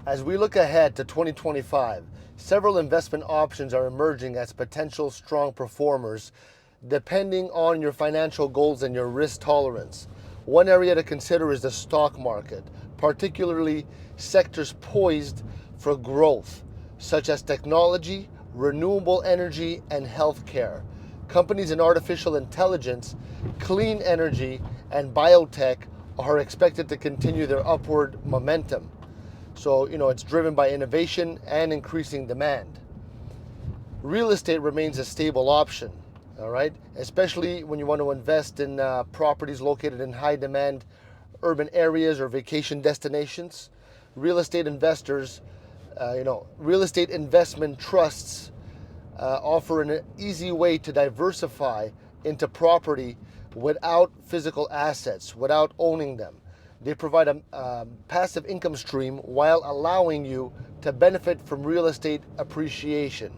As we look ahead to 2025, several investment options are emerging as potential strong performers depending on your financial goals and your risk tolerance. One area to consider is the stock market, particularly sectors poised for growth, such as technology, renewable energy, and healthcare. Companies in artificial intelligence, clean energy, and biotech are expected to continue their upward momentum. So, it's driven by innovation and increasing demand. Real estate remains a stable option, all right? Especially when you want to invest in properties located in high demand urban areas or vacation destinations. Real estate investors, real estate investment trusts offer an easy way to diversify into property without physical assets, without owning them. They provide a passive income stream while allowing you to benefit from real estate appreciation.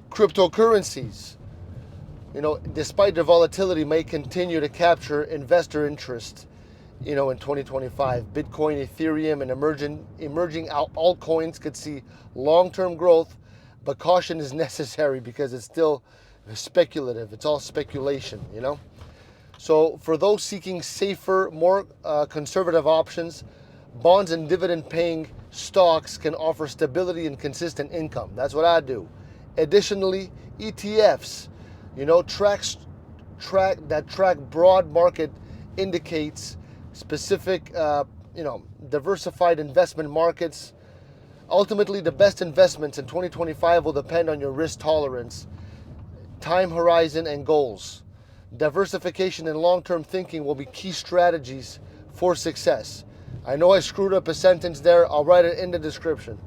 Cryptocurrencies, despite their volatility, may continue to capture investor interest, in 2025. Bitcoin, Ethereum, and emerging altcoins could see long-term growth, but caution is necessary because it's still speculative. It's all speculation. So for those seeking safer, more conservative options, bonds and dividend-paying stocks can offer stability and consistent income. That's what I do. Additionally, ETFs, track broad market indicates specific, diversified investment markets. Ultimately, the best investments in 2025 will depend on your risk tolerance, time horizon, and goals. Diversification and long-term thinking will be key strategies for success. I know I screwed up a sentence there. I'll write it in the description.